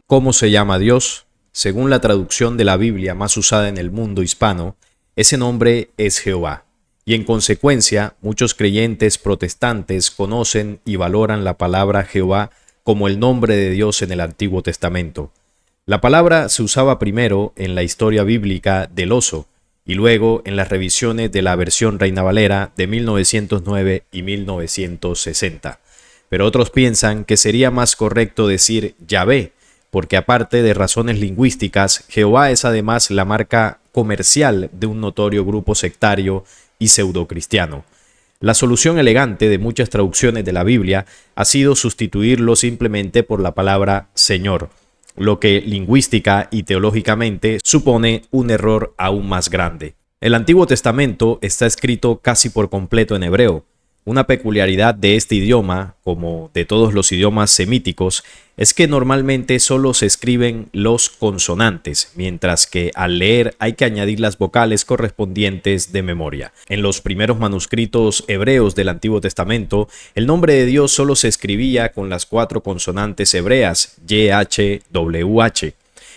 ¿Cómo se llama Dios? Según la traducción de la Biblia más usada en el mundo hispano, ese nombre es Jehová. Y en consecuencia, muchos creyentes protestantes conocen y valoran la palabra Jehová como el nombre de Dios en el Antiguo Testamento. La palabra se usaba primero en la historia bíblica del oso y luego en las revisiones de la versión Reina Valera de 1909 y 1960. Pero otros piensan que sería más correcto decir Yahvé, porque aparte de razones lingüísticas, Jehová es además la marca comercial de un notorio grupo sectario y pseudocristiano. La solución elegante de muchas traducciones de la Biblia ha sido sustituirlo simplemente por la palabra Señor, lo que lingüística y teológicamente supone un error aún más grande. El Antiguo Testamento está escrito casi por completo en hebreo. Una peculiaridad de este idioma, como de todos los idiomas semíticos, es que normalmente solo se escriben los consonantes, mientras que al leer hay que añadir las vocales correspondientes de memoria. En los primeros manuscritos hebreos del Antiguo Testamento, el nombre de Dios solo se escribía con las 4 consonantes hebreas, YHWH.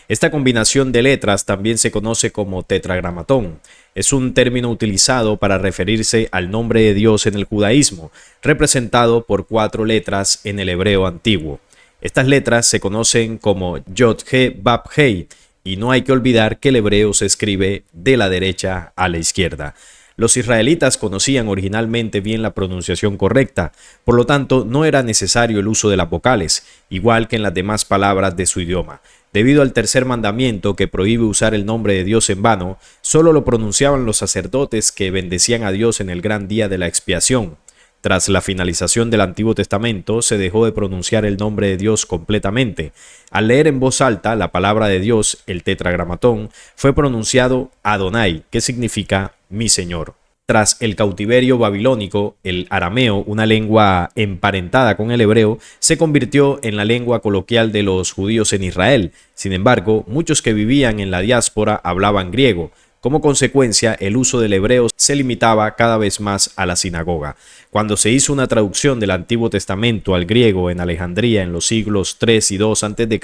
Esta combinación de letras también se conoce como tetragramatón. Es un término utilizado para referirse al nombre de Dios en el judaísmo, representado por 4 letras en el hebreo antiguo. Estas letras se conocen como Yod-He-Vav-Hei, y no hay que olvidar que el hebreo se escribe de la derecha a la izquierda. Los israelitas conocían originalmente bien la pronunciación correcta, por lo tanto no era necesario el uso de las vocales, igual que en las demás palabras de su idioma. Debido al tercer mandamiento que prohíbe usar el nombre de Dios en vano, solo lo pronunciaban los sacerdotes que bendecían a Dios en el gran día de la expiación. Tras la finalización del Antiguo Testamento, se dejó de pronunciar el nombre de Dios completamente. Al leer en voz alta la palabra de Dios, el tetragramatón, fue pronunciado Adonai, que significa mi Señor. Tras el cautiverio babilónico, el arameo, una lengua emparentada con el hebreo, se convirtió en la lengua coloquial de los judíos en Israel. Sin embargo, muchos que vivían en la diáspora hablaban griego. Como consecuencia, el uso del hebreo se limitaba cada vez más a la sinagoga. Cuando se hizo una traducción del Antiguo Testamento al griego en Alejandría en los siglos 3 y 2 a.C.,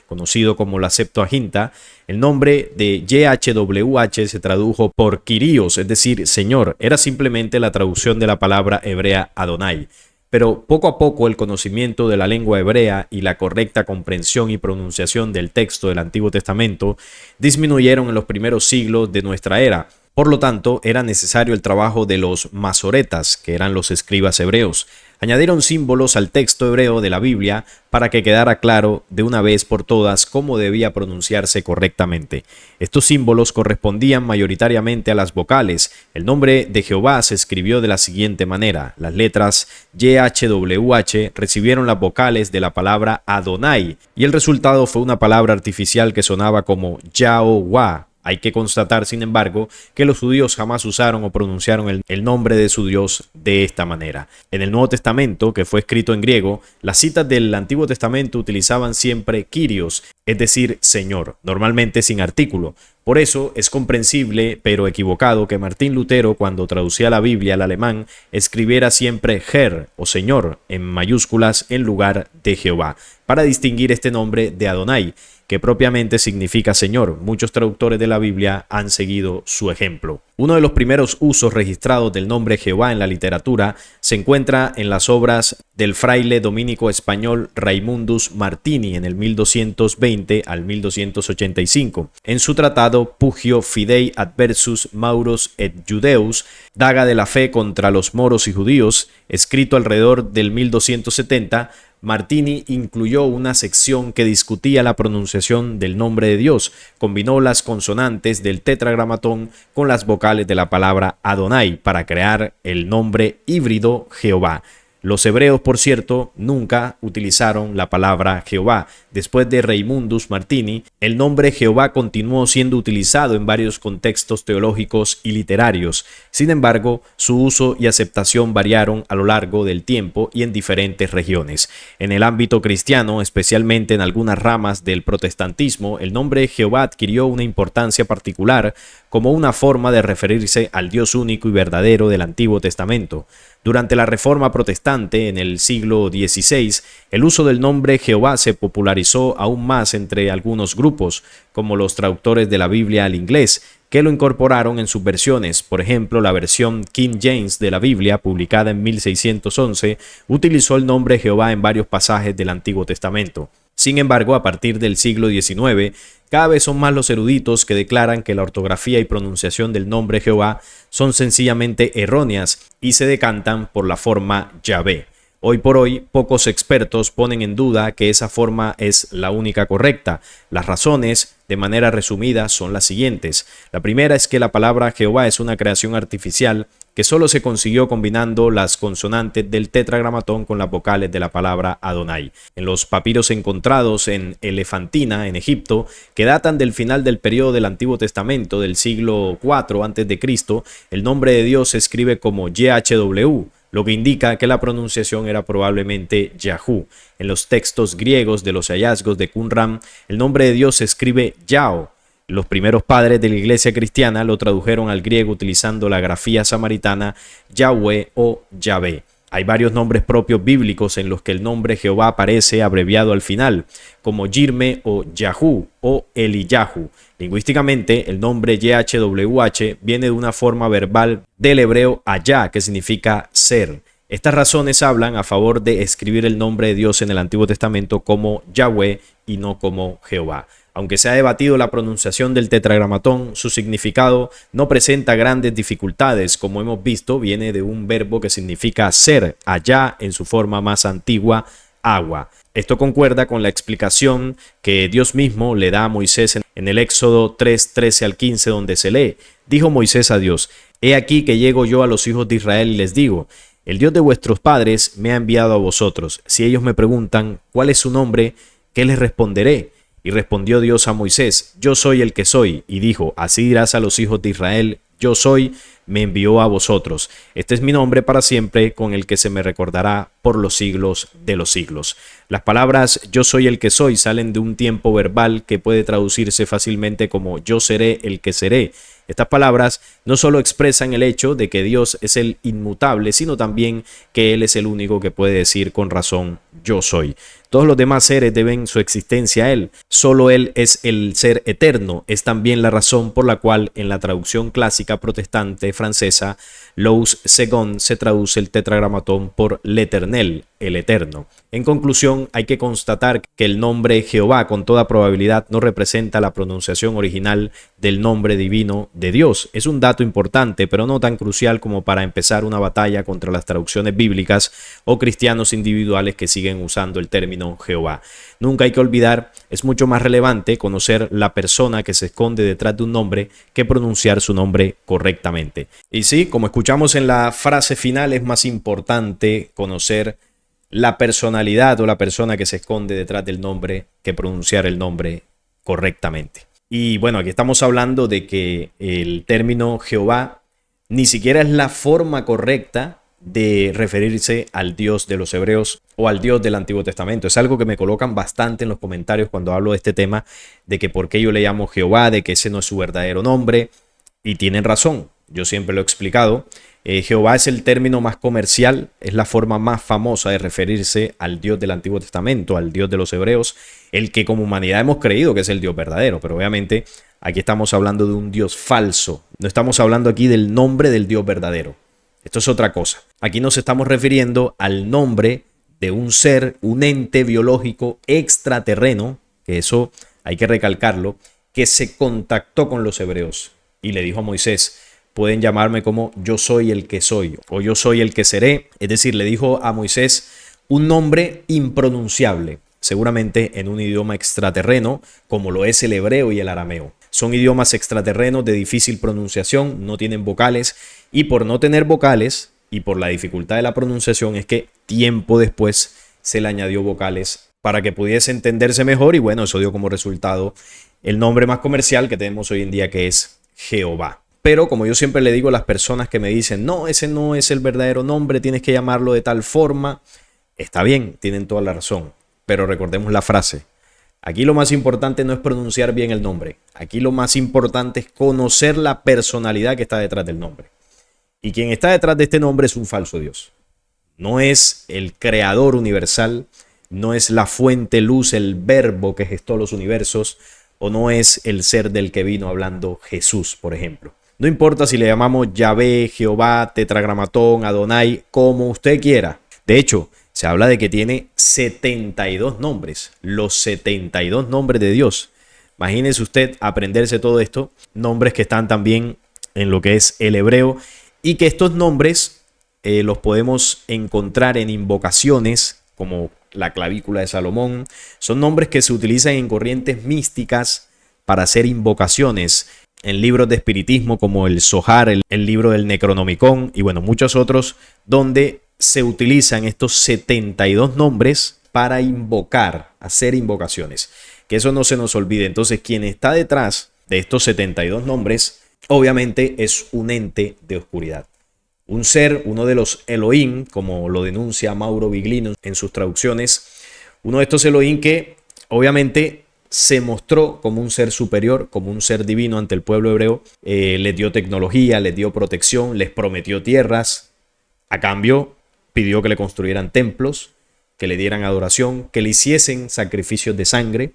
conocido como la Septuaginta, el nombre de YHWH se tradujo por Kyrios, es decir, Señor. Era simplemente la traducción de la palabra hebrea Adonai. Pero poco a poco el conocimiento de la lengua hebrea y la correcta comprensión y pronunciación del texto del Antiguo Testamento disminuyeron en los primeros siglos de nuestra era. Por lo tanto, era necesario el trabajo de los masoretas, que eran los escribas hebreos. Añadieron símbolos al texto hebreo de la Biblia para que quedara claro de una vez por todas cómo debía pronunciarse correctamente. Estos símbolos correspondían mayoritariamente a las vocales. El nombre de Jehová se escribió de la siguiente manera. Las letras YHWH recibieron las vocales de la palabra Adonai y el resultado fue una palabra artificial que sonaba como Yahová. Hay que constatar, sin embargo, que los judíos jamás usaron o pronunciaron el nombre de su Dios de esta manera. En el Nuevo Testamento, que fue escrito en griego, las citas del Antiguo Testamento utilizaban siempre Kyrios, es decir, Señor, normalmente sin artículo. Por eso es comprensible, pero equivocado, que Martín Lutero, cuando traducía la Biblia al alemán, escribiera siempre Herr o Señor en mayúsculas en lugar de Jehová, para distinguir este nombre de Adonai, que propiamente significa Señor. Muchos traductores de la Biblia han seguido su ejemplo. Uno de los primeros usos registrados del nombre Jehová en la literatura se encuentra en las obras del fraile dominico español Raimundus Martini en el 1220 al 1285. En su tratado Pugio Fidei adversus Mauros et Judeus, daga de la fe contra los moros y judíos, escrito alrededor del 1270, Martini incluyó una sección que discutía la pronunciación del nombre de Dios. Combinó las consonantes del tetragramatón con las vocales de la palabra Adonai para crear el nombre híbrido Jehová. Los hebreos, por cierto, nunca utilizaron la palabra Jehová. Después de Raimundus Martini, el nombre Jehová continuó siendo utilizado en varios contextos teológicos y literarios. Sin embargo, su uso y aceptación variaron a lo largo del tiempo y en diferentes regiones. En el ámbito cristiano, especialmente en algunas ramas del protestantismo, el nombre Jehová adquirió una importancia particular como una forma de referirse al Dios único y verdadero del Antiguo Testamento. Durante la Reforma Protestante en el siglo XVI, el uso del nombre Jehová se popularizó aún más entre algunos grupos, como los traductores de la Biblia al inglés, que lo incorporaron en sus versiones. Por ejemplo, la versión King James de la Biblia, publicada en 1611, utilizó el nombre Jehová en varios pasajes del Antiguo Testamento. Sin embargo, a partir del siglo XIX, cada vez son más los eruditos que declaran que la ortografía y pronunciación del nombre Jehová son sencillamente erróneas y se decantan por la forma Yahvé. Hoy por hoy, pocos expertos ponen en duda que esa forma es la única correcta. Las razones, de manera resumida, son las siguientes. La primera es que la palabra Jehová es una creación artificial que solo se consiguió combinando las consonantes del tetragramatón con las vocales de la palabra Adonai. En los papiros encontrados en Elefantina, en Egipto, que datan del final del periodo del Antiguo Testamento del siglo IV a.C., el nombre de Dios se escribe como YHWH, lo que indica que la pronunciación era probablemente Yahú. En los textos griegos de los hallazgos de Qumran, el nombre de Dios se escribe Yao. Los primeros padres de la iglesia cristiana lo tradujeron al griego utilizando la grafía samaritana Yahweh o Yahvé. Hay varios nombres propios bíblicos en los que el nombre Jehová aparece abreviado al final, como Yirme o Yahú o Eliyahu. Lingüísticamente, el nombre YHWH viene de una forma verbal del hebreo Ayah, que significa ser. Estas razones hablan a favor de escribir el nombre de Dios en el Antiguo Testamento como Yahweh y no como Jehová. Aunque se ha debatido la pronunciación del tetragramatón, su significado no presenta grandes dificultades. Como hemos visto, viene de un verbo que significa ser, allá en su forma más antigua, agua. Esto concuerda con la explicación que Dios mismo le da a Moisés en el Éxodo 3, 13 al 15, donde se lee: dijo Moisés a Dios: he aquí que llego yo a los hijos de Israel y les digo: el Dios de vuestros padres me ha enviado a vosotros. Si ellos me preguntan ¿cuál es su nombre?, ¿qué les responderé? Y respondió Dios a Moisés: yo soy el que soy. Y dijo: así dirás a los hijos de Israel: yo soy, me envió a vosotros. Este es mi nombre para siempre, con el que se me recordará por los siglos de los siglos. Las palabras yo soy el que soy salen de un tiempo verbal que puede traducirse fácilmente como yo seré el que seré. Estas palabras no solo expresan el hecho de que Dios es el inmutable, sino también que Él es el único que puede decir con razón yo soy. Todos los demás seres deben su existencia a Él. Solo Él es el ser eterno. Es también la razón por la cual en la traducción clásica protestante francesa, Louis Segond, se traduce el tetragramatón por l'Éternel, el eterno. En conclusión, hay que constatar que el nombre Jehová con toda probabilidad no representa la pronunciación original del nombre divino de Dios. Es un dato importante, pero no tan crucial como para empezar una batalla contra las traducciones bíblicas o cristianos individuales que siguen usando el término Jehová. Nunca hay que olvidar, es mucho más relevante conocer la persona que se esconde detrás de un nombre que pronunciar su nombre correctamente. Y sí, como escuchamos en la frase final, es más importante conocer la personalidad o la persona que se esconde detrás del nombre que pronunciar el nombre correctamente. Y bueno, aquí estamos hablando de que el término Jehová ni siquiera es la forma correcta de referirse al Dios de los hebreos o al Dios del Antiguo Testamento. Es algo que me colocan bastante en los comentarios cuando hablo de este tema, de que por qué yo le llamo Jehová, de que ese no es su verdadero nombre, y tienen razón. Yo siempre lo he explicado. Jehová es el término más comercial, es la forma más famosa de referirse al Dios del Antiguo Testamento, al Dios de los hebreos, el que como humanidad hemos creído que es el Dios verdadero, pero obviamente aquí estamos hablando de un Dios falso. No estamos hablando aquí del nombre del Dios verdadero. Esto es otra cosa. Aquí nos estamos refiriendo al nombre de un ser, un ente biológico extraterreno, que eso hay que recalcarlo, que se contactó con los hebreos y le dijo a Moisés: pueden llamarme como yo soy el que soy o yo soy el que seré. Es decir, le dijo a Moisés un nombre impronunciable, seguramente en un idioma extraterreno como lo es el hebreo y el arameo. Son idiomas extraterrenos de difícil pronunciación, no tienen vocales, y por no tener vocales y por la dificultad de la pronunciación es que tiempo después se le añadió vocales para que pudiese entenderse mejor, y bueno, eso dio como resultado el nombre más comercial que tenemos hoy en día, que es Jehová. Pero como yo siempre le digo a las personas que me dicen: no, ese no es el verdadero nombre, tienes que llamarlo de tal forma. Está bien, tienen toda la razón, pero recordemos la frase: Aquí lo más importante no es pronunciar bien el nombre. Aquí lo más importante es conocer la personalidad que está detrás del nombre. Y quien está detrás de este nombre es un falso Dios. No es el creador universal, no es la fuente luz, el verbo que gestó los universos, o no es el ser del que vino hablando Jesús, por ejemplo. No importa si le llamamos Yahvé, Jehová, Tetragramatón, Adonai, como usted quiera. De hecho, se habla de que tiene 72 nombres, los 72 nombres de Dios. Imagínese usted aprenderse todo esto, nombres que están también en lo que es el hebreo, y que estos nombres los podemos encontrar en invocaciones como la clavícula de Salomón. Son nombres que se utilizan en corrientes místicas para hacer invocaciones, en libros de espiritismo como el Zohar, el libro del Necronomicon y bueno, muchos otros, donde se utilizan estos 72 nombres para invocar, hacer invocaciones. Que eso no se nos olvide. Entonces, quien está detrás de estos 72 nombres, obviamente es un ente de oscuridad. Un ser, uno de los Elohim, como lo denuncia Mauro Biglino en sus traducciones, uno de estos Elohim que obviamente se mostró como un ser superior, como un ser divino ante el pueblo hebreo, les dio tecnología, les dio protección, les prometió tierras, a cambio pidió que le construyeran templos, que le dieran adoración, que le hiciesen sacrificios de sangre.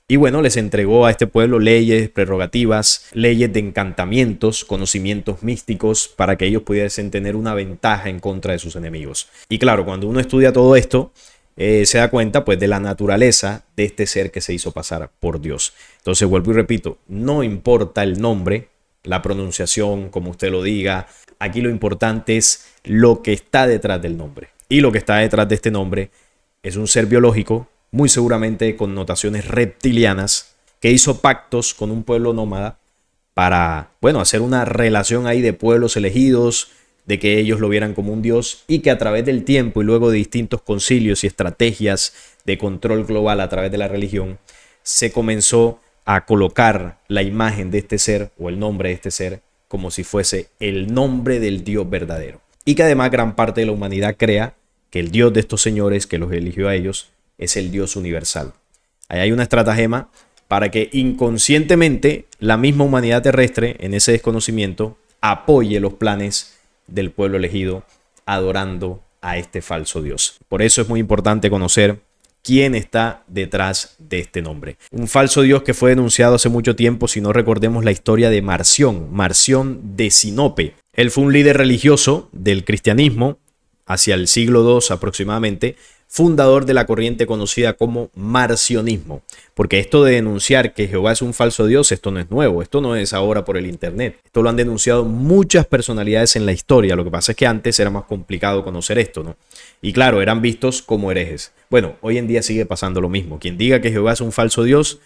Y bueno, les entregó a este pueblo leyes, prerrogativas, leyes de encantamientos, conocimientos místicos para que ellos pudiesen tener una ventaja en contra de sus enemigos. Y claro, cuando uno estudia todo esto, se da cuenta pues de la naturaleza de este ser que se hizo pasar por Dios. Entonces vuelvo y repito, no importa el nombre, la pronunciación, como usted lo diga, aquí lo importante es lo que está detrás del nombre. Y lo que está detrás de este nombre es un ser biológico, muy seguramente con notaciones reptilianas, que hizo pactos con un pueblo nómada para, bueno, hacer una relación ahí de pueblos elegidos, de que ellos lo vieran como un dios y que a través del tiempo y luego de distintos concilios y estrategias de control global a través de la religión, se comenzó a colocar la imagen de este ser o el nombre de este ser como si fuese el nombre del Dios verdadero. Y que además gran parte de la humanidad crea que el Dios de estos señores que los eligió a ellos es el Dios universal. Ahí hay una estratagema para que inconscientemente la misma humanidad terrestre en ese desconocimiento apoye los planes del pueblo elegido adorando a este falso Dios. Por eso es muy importante conocer quién está detrás de este nombre. Un falso Dios que fue denunciado hace mucho tiempo, si no recordemos la historia de Marción de Sinope. Él fue un líder religioso del cristianismo hacia el siglo II aproximadamente, fundador de la corriente conocida como marcionismo. Porque esto de denunciar que Jehová es un falso Dios, esto no es nuevo, esto no es ahora por el internet. Esto lo han denunciado muchas personalidades en la historia. Lo que pasa es que antes era más complicado conocer esto, ¿no? Y claro, eran vistos como herejes. Bueno, hoy en día sigue pasando lo mismo. Quien diga que Jehová es un falso Dios,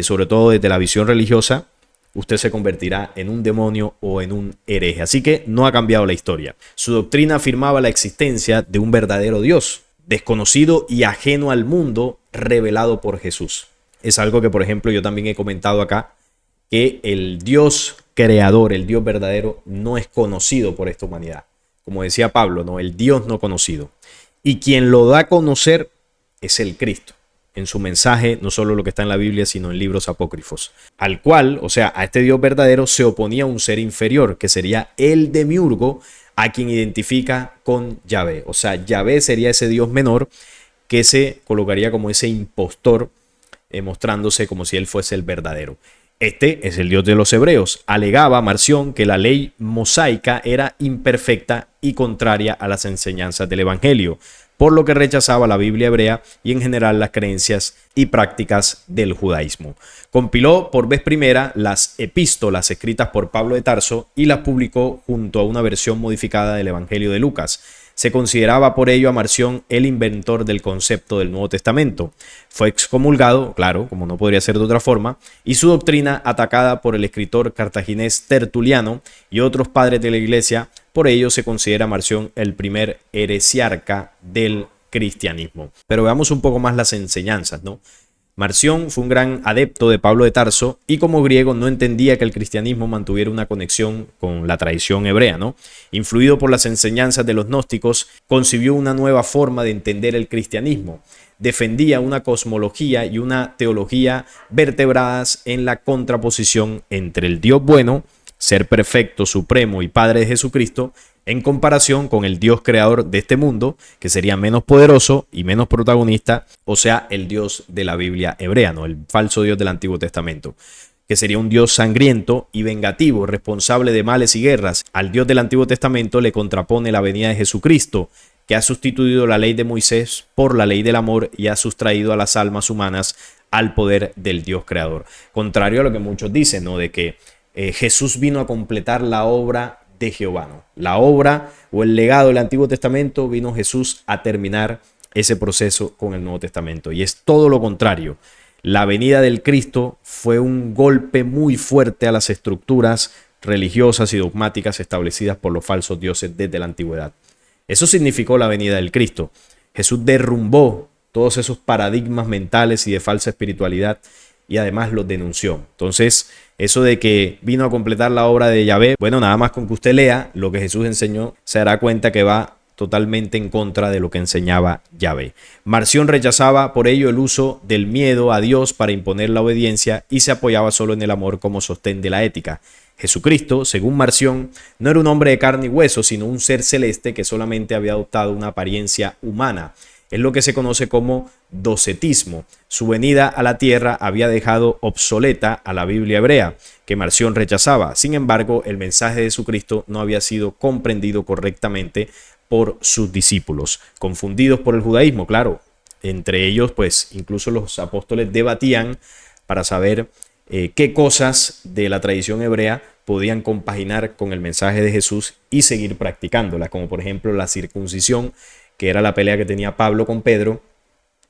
sobre todo desde la visión religiosa, usted se convertirá en un demonio o en un hereje. Así que no ha cambiado la historia. Su doctrina afirmaba la existencia de un verdadero Dios, desconocido y ajeno al mundo, revelado por Jesús. Es algo que, por ejemplo, yo también he comentado acá, que el Dios creador, el Dios verdadero, no es conocido por esta humanidad. Como decía Pablo, ¿no? El Dios no conocido. Y quien lo da a conocer es el Cristo. En su mensaje, no solo lo que está en la Biblia, sino en libros apócrifos. Al cual, o sea, a este Dios verdadero se oponía un ser inferior, que sería el demiurgo, a quien identifica con Yahvé. O sea, Yahvé sería ese Dios menor que se colocaría como ese impostor, mostrándose como si él fuese el verdadero. Este es el Dios de los hebreos. Alegaba Marción que la ley mosaica era imperfecta y contraria a las enseñanzas del Evangelio, por lo que rechazaba la Biblia hebrea y en general las creencias y prácticas del judaísmo. Compiló por vez primera las epístolas escritas por Pablo de Tarso y las publicó junto a una versión modificada del Evangelio de Lucas. Se consideraba por ello a Marción el inventor del concepto del Nuevo Testamento. Fue excomulgado, claro, como no podría ser de otra forma, y su doctrina atacada por el escritor cartaginés Tertuliano y otros padres de la Iglesia. Por ello se considera a Marción el primer heresiarca del cristianismo. Pero veamos un poco más las enseñanzas, ¿no? Marción fue un gran adepto de Pablo de Tarso y como griego no entendía que el cristianismo mantuviera una conexión con la tradición hebrea, ¿no? Influido por las enseñanzas de los gnósticos, concibió una nueva forma de entender el cristianismo. Defendía una cosmología y una teología vertebradas en la contraposición entre el Dios bueno, ser perfecto, supremo y Padre de Jesucristo, en comparación con el Dios creador de este mundo, que sería menos poderoso y menos protagonista, o sea, el Dios de la Biblia hebrea, ¿no? El falso Dios del Antiguo Testamento, que sería un Dios sangriento y vengativo, responsable de males y guerras. Al Dios del Antiguo Testamento le contrapone la venida de Jesucristo, que ha sustituido la ley de Moisés por la ley del amor y ha sustraído a las almas humanas al poder del Dios creador. Contrario a lo que muchos dicen, ¿no? De que Jesús vino a completar la obra de Jehová, ¿no? La obra o el legado del Antiguo Testamento, vino Jesús a terminar ese proceso con el Nuevo Testamento. Y es todo lo contrario. La venida del Cristo fue un golpe muy fuerte a las estructuras religiosas y dogmáticas establecidas por los falsos dioses desde la antigüedad. Eso significó la venida del Cristo. Jesús derrumbó todos esos paradigmas mentales y de falsa espiritualidad y además los denunció. Entonces, eso de que vino a completar la obra de Yahvé, bueno, nada más con que usted lea lo que Jesús enseñó, se dará cuenta que va totalmente en contra de lo que enseñaba Yahvé. Marción rechazaba por ello el uso del miedo a Dios para imponer la obediencia y se apoyaba solo en el amor como sostén de la ética. Jesucristo, según Marción, no era un hombre de carne y hueso, sino un ser celeste que solamente había adoptado una apariencia humana. Es lo que se conoce como docetismo. Su venida a la tierra había dejado obsoleta a la Biblia hebrea, que Marción rechazaba. Sin embargo, el mensaje de Jesucristo no había sido comprendido correctamente por sus discípulos, confundidos por el judaísmo, claro. Entre ellos, pues, incluso los apóstoles debatían para saber qué cosas de la tradición hebrea podían compaginar con el mensaje de Jesús y seguir practicándola, como por ejemplo la circuncisión, que era la pelea que tenía Pablo con Pedro,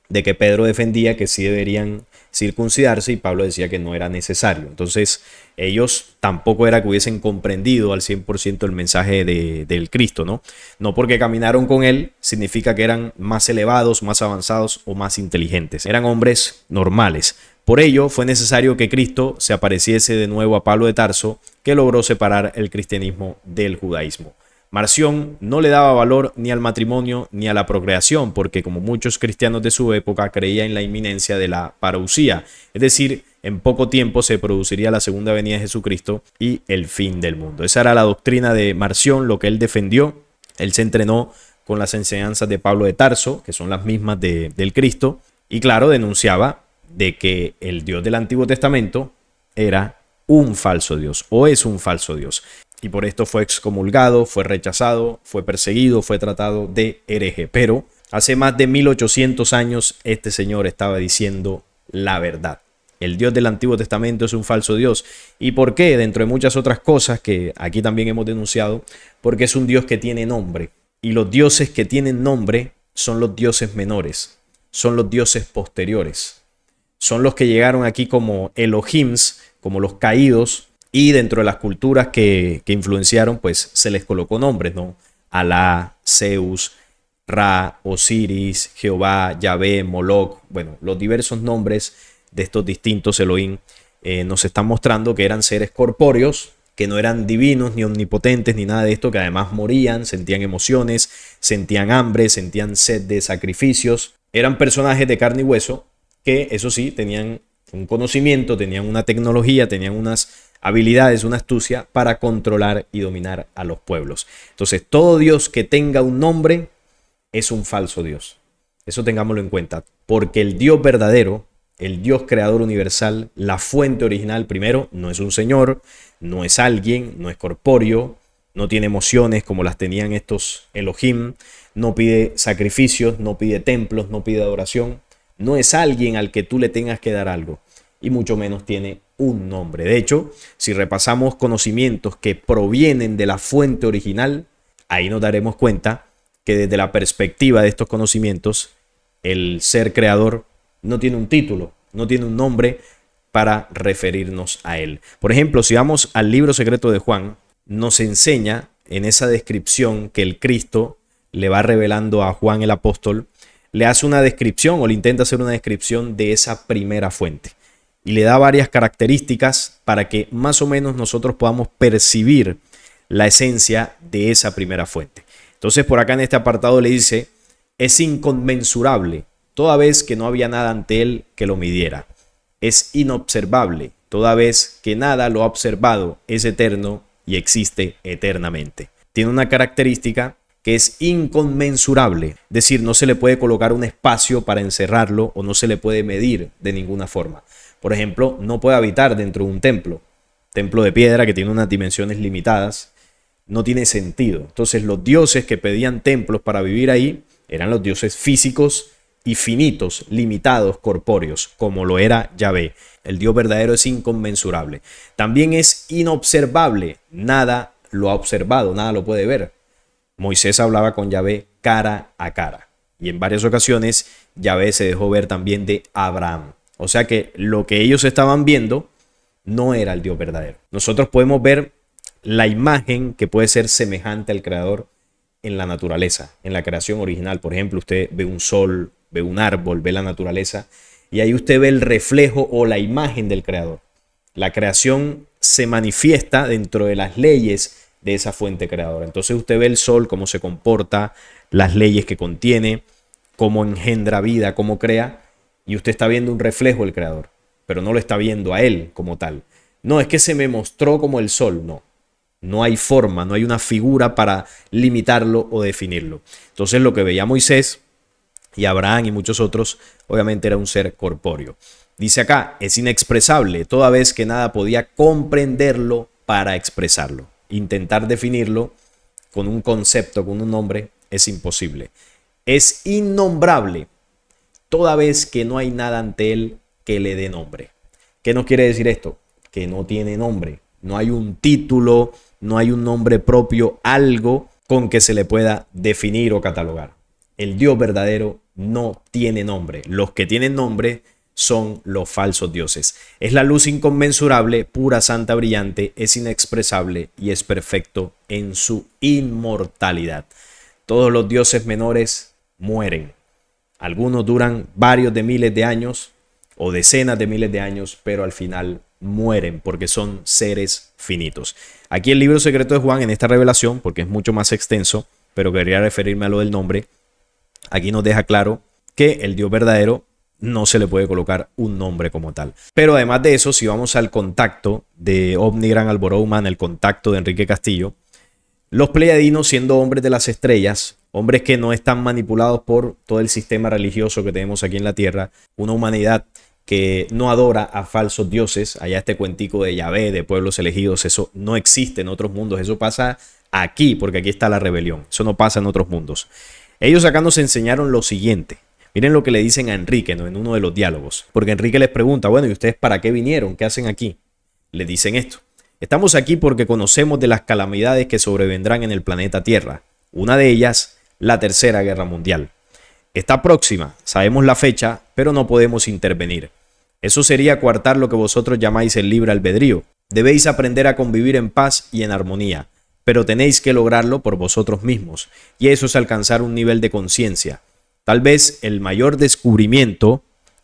de que Pedro defendía que sí deberían circuncidarse y Pablo decía que no era necesario. Entonces ellos tampoco era que hubiesen comprendido al 100% el mensaje del Cristo, ¿no? No porque caminaron con él significa que eran más elevados, más avanzados o más inteligentes. Eran hombres normales. Por ello fue necesario que Cristo se apareciese de nuevo a Pablo de Tarso, que logró separar el cristianismo del judaísmo. Marción no le daba valor ni al matrimonio ni a la procreación, porque como muchos cristianos de su época creía en la inminencia de la parucía, es decir, en poco tiempo se produciría la segunda venida de Jesucristo y el fin del mundo. Esa era la doctrina de Marción, lo que él defendió. Él se entrenó con las enseñanzas de Pablo de Tarso, que son las mismas del Cristo, y claro, denunciaba de que el Dios del Antiguo Testamento era un falso Dios o es un falso Dios. Y por esto fue excomulgado, fue rechazado, fue perseguido, fue tratado de hereje. Pero hace más de 1800 años este señor estaba diciendo la verdad. El Dios del Antiguo Testamento es un falso Dios. ¿Y por qué? Dentro de muchas otras cosas que aquí también hemos denunciado, porque es un Dios que tiene nombre. Y los dioses que tienen nombre son los dioses menores, son los dioses posteriores. Son los que llegaron aquí como Elohims, como los caídos, y dentro de las culturas que influenciaron, pues se les colocó nombres, ¿no? Alá, Zeus, Ra, Osiris, Jehová, Yahvé, Moloch. Bueno, los diversos nombres de estos distintos Elohim nos están mostrando que eran seres corpóreos, que no eran divinos, ni omnipotentes, ni nada de esto, que además morían, sentían emociones, sentían hambre, sentían sed de sacrificios. Eran personajes de carne y hueso que, eso sí, tenían un conocimiento, tenían una tecnología, tenían unas habilidades, una astucia para controlar y dominar a los pueblos. Entonces, todo Dios que tenga un nombre es un falso Dios. Eso tengámoslo en cuenta, porque el Dios verdadero, el Dios creador universal, la fuente original, primero, no es un señor, no es alguien, no es corpóreo, no tiene emociones como las tenían estos Elohim, no pide sacrificios, no pide templos, no pide adoración, no es alguien al que tú le tengas que dar algo, y mucho menos tiene un nombre. De hecho, si repasamos conocimientos que provienen de la fuente original, ahí nos daremos cuenta que desde la perspectiva de estos conocimientos, el ser creador no tiene un título, no tiene un nombre para referirnos a él. Por ejemplo, si vamos al libro secreto de Juan, nos enseña en esa descripción que el Cristo le va revelando a Juan el apóstol, le hace una descripción o le intenta hacer una descripción de esa primera fuente. Y le da varias características para que más o menos nosotros podamos percibir la esencia de esa primera fuente. Entonces por acá en este apartado le dice, es inconmensurable, toda vez que no había nada ante él que lo midiera. Es inobservable, toda vez que nada lo ha observado, es eterno y existe eternamente. Tiene una característica que es inconmensurable, es decir, no se le puede colocar un espacio para encerrarlo o no se le puede medir de ninguna forma. Por ejemplo, no puede habitar dentro de un templo de piedra que tiene unas dimensiones limitadas, no tiene sentido. Entonces los dioses que pedían templos para vivir ahí eran los dioses físicos y finitos, limitados, corpóreos, como lo era Yahvé. El Dios verdadero es inconmensurable. También es inobservable, nada lo ha observado, nada lo puede ver. Moisés hablaba con Yahvé cara a cara y en varias ocasiones Yahvé se dejó ver también de Abraham. O sea que lo que ellos estaban viendo no era el Dios verdadero. Nosotros podemos ver la imagen que puede ser semejante al Creador en la naturaleza, en la creación original. Por ejemplo, usted ve un sol, ve un árbol, ve la naturaleza y ahí usted ve el reflejo o la imagen del Creador. La creación se manifiesta dentro de las leyes de esa fuente creadora. Entonces usted ve el sol, cómo se comporta, las leyes que contiene, cómo engendra vida, cómo crea, y usted está viendo un reflejo del Creador, pero no lo está viendo a él como tal. No, es que se me mostró como el sol, no. No hay forma, no hay una figura para limitarlo o definirlo. Entonces lo que veía Moisés y Abraham y muchos otros, obviamente era un ser corpóreo. Dice acá, es inexpresable, toda vez que nada podía comprenderlo para expresarlo. Intentar definirlo con un concepto, con un nombre, es imposible. Es innombrable, toda vez que no hay nada ante él que le dé nombre. ¿Qué nos quiere decir esto? Que no tiene nombre. No hay un título, no hay un nombre propio, algo con que se le pueda definir o catalogar. El Dios verdadero no tiene nombre. Los que tienen nombre son los falsos dioses. Es la luz inconmensurable, pura, santa, brillante, es inexpresable y es perfecto en su inmortalidad. Todos los dioses menores mueren. Algunos duran varios de miles de años o decenas de miles de años, pero al final mueren porque son seres finitos. Aquí el libro secreto de Juan, en esta revelación, porque es mucho más extenso, pero quería referirme a lo del nombre, aquí nos deja claro que el Dios verdadero no se le puede colocar un nombre como tal. Pero además de eso, si vamos al contacto de OVNI Gran Alboró Humana, el contacto de Enrique Castillo, los pleiadinos, siendo hombres de las estrellas, hombres que no están manipulados por todo el sistema religioso que tenemos aquí en la Tierra, una humanidad que no adora a falsos dioses, allá este cuentico de Yahvé, de pueblos elegidos, eso no existe en otros mundos, eso pasa aquí, porque aquí está la rebelión, eso no pasa en otros mundos. Ellos acá nos enseñaron lo siguiente. Miren lo que le dicen a Enrique, ¿no?, en uno de los diálogos. Porque Enrique les pregunta, bueno, ¿y ustedes para qué vinieron? ¿Qué hacen aquí? Le dicen esto. Estamos aquí porque conocemos de las calamidades que sobrevendrán en el planeta Tierra. Una de ellas, la Tercera Guerra Mundial. Está próxima, sabemos la fecha, pero no podemos intervenir. Eso sería coartar lo que vosotros llamáis el libre albedrío. Debéis aprender a convivir en paz y en armonía, pero tenéis que lograrlo por vosotros mismos. Y eso es alcanzar un nivel de conciencia. Tal vez el mayor descubrimiento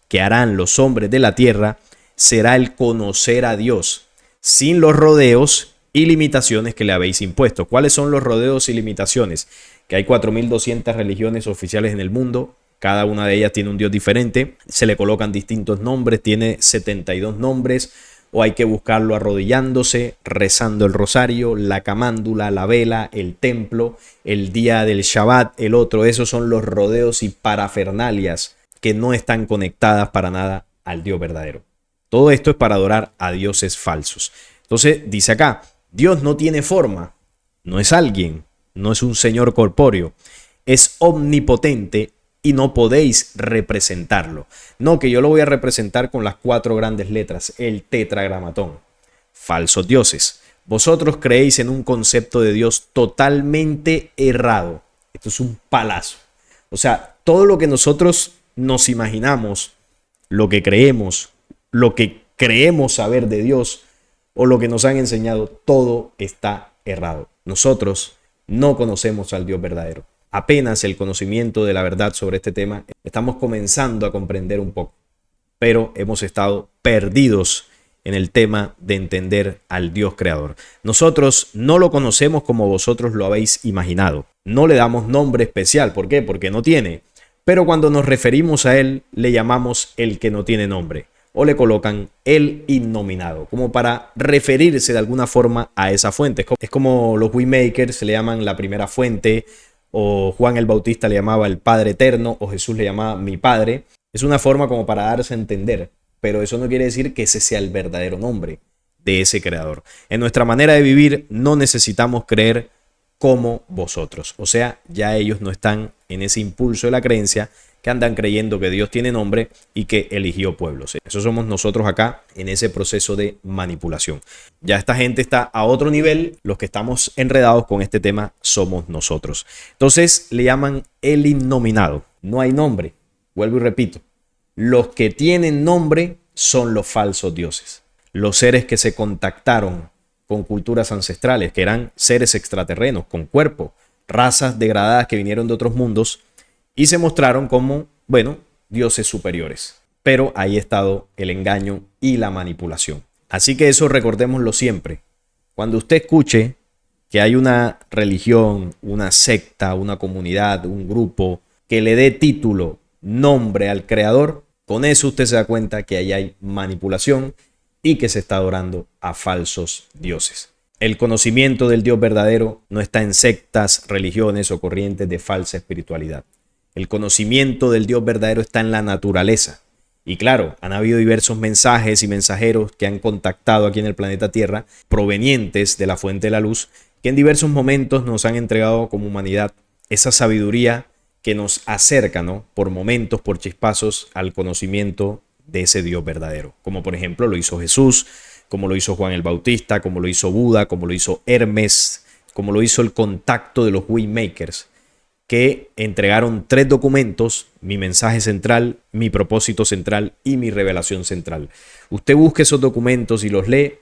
que harán los hombres de la tierra será el conocer a Dios, sin los rodeos y limitaciones que le habéis impuesto. ¿Cuáles son los rodeos y limitaciones? Que hay 4.200 religiones oficiales en el mundo, cada una de ellas tiene un Dios diferente, se le colocan distintos nombres, tiene 72 nombres, o hay que buscarlo arrodillándose, rezando el rosario, la camándula, la vela, el templo, el día del Shabbat, el otro. Esos son los rodeos y parafernalias que no están conectadas para nada al Dios verdadero. Todo esto es para adorar a dioses falsos. Entonces dice acá, Dios no tiene forma, no es alguien, no es un señor corpóreo, es omnipotente y no podéis representarlo. No, que yo lo voy a representar con las 4 grandes letras, el tetragramatón. Falsos dioses. Vosotros creéis en un concepto de Dios totalmente errado. Esto es un palazo. O sea, todo lo que nosotros nos imaginamos, lo que creemos saber de Dios o lo que nos han enseñado, todo está errado. Nosotros no conocemos al Dios verdadero. apenas el conocimiento de la verdad sobre este tema. Estamos comenzando a comprender un poco, pero hemos estado perdidos en el tema de entender al Dios creador. Nosotros no lo conocemos como vosotros lo habéis imaginado. No le damos nombre especial. ¿Por qué? Porque no tiene. Pero cuando nos referimos a él, le llamamos el que no tiene nombre, o le colocan el innominado, como para referirse de alguna forma a esa fuente. Es como los Waymakers le llaman la primera fuente, o Juan el Bautista le llamaba el Padre Eterno, o Jesús le llamaba mi Padre. Es una forma como para darse a entender, pero eso no quiere decir que ese sea el verdadero nombre de ese creador. En nuestra manera de vivir no necesitamos creer como vosotros. O sea, ya ellos no están en ese impulso de la creencia que andan creyendo que Dios tiene nombre y que eligió pueblos. Eso somos nosotros acá en ese proceso de manipulación. Ya esta gente está a otro nivel. Los que estamos enredados con este tema somos nosotros. Entonces le llaman el innominado. No hay nombre. Vuelvo y repito. Los que tienen nombre son los falsos dioses. Los seres que se contactaron con culturas ancestrales, que eran seres extraterrenos, con cuerpo, razas degradadas que vinieron de otros mundos y se mostraron como, bueno, dioses superiores. Pero ahí ha estado el engaño y la manipulación. Así que eso recordémoslo siempre. Cuando usted escuche que hay una religión, una secta, una comunidad, un grupo que le dé título, nombre al creador, con eso usted se da cuenta que ahí hay manipulación y que se está adorando a falsos dioses. El conocimiento del Dios verdadero no está en sectas, religiones o corrientes de falsa espiritualidad. El conocimiento del Dios verdadero está en la naturaleza. Y claro, han habido diversos mensajes y mensajeros que han contactado aquí en el planeta Tierra, provenientes de la fuente de la luz, que en diversos momentos nos han entregado como humanidad esa sabiduría que nos acerca, ¿no?, por momentos, por chispazos, al conocimiento de ese Dios verdadero. Como por ejemplo lo hizo Jesús, como lo hizo Juan el Bautista, como lo hizo Buda, como lo hizo Hermes, como lo hizo el contacto de los Waymakers, que entregaron 3 documentos: mi mensaje central, mi propósito central y mi revelación central. Usted busque esos documentos y los lee,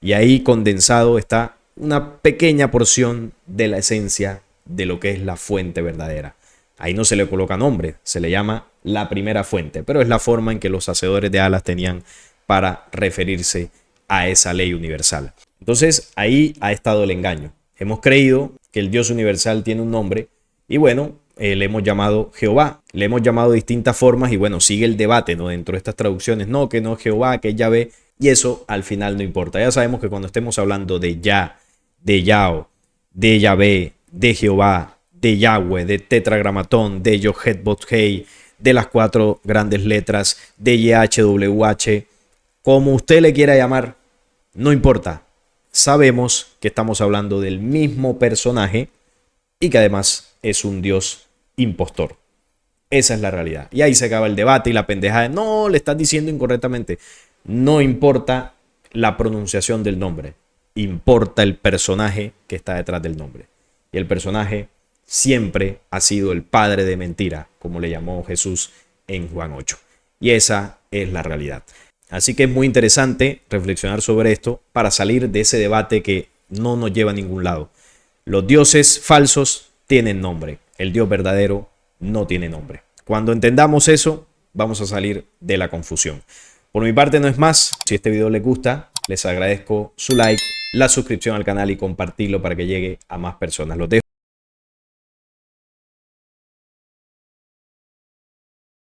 y ahí condensado está una pequeña porción de la esencia de lo que es la fuente verdadera. Ahí no se le coloca nombre, se le llama la primera fuente, pero es la forma en que los hacedores de alas tenían para referirse a esa ley universal. Entonces ahí ha estado el engaño. Hemos creído que el Dios universal tiene un nombre y bueno, le hemos llamado Jehová, le hemos llamado de distintas formas y bueno, sigue el debate, ¿no?, dentro de estas traducciones, no, que no es Jehová, que es Yahvé, y eso al final no importa. Ya sabemos que cuando estemos hablando de Yah, de Yao, de Yahvé, de Jehová, de Yahweh, de Tetragramatón, de Yohet-Bot-Hei, de las 4 grandes letras, de YHWH, como usted le quiera llamar, no importa. Sabemos que estamos hablando del mismo personaje y que además es un Dios impostor. Esa es la realidad. Y ahí se acaba el debate y la pendeja de no, le estás diciendo incorrectamente. No importa la pronunciación del nombre, importa el personaje que está detrás del nombre. Y el personaje siempre ha sido el padre de mentira, como le llamó Jesús en Juan 8. Y esa es la realidad. Así que es muy interesante reflexionar sobre esto para salir de ese debate que no nos lleva a ningún lado. Los dioses falsos tienen nombre, el Dios verdadero no tiene nombre. Cuando entendamos eso, vamos a salir de la confusión. Por mi parte no es más. Si este video les gusta, les agradezco su like, la suscripción al canal y compartirlo para que llegue a más personas. Los dejo.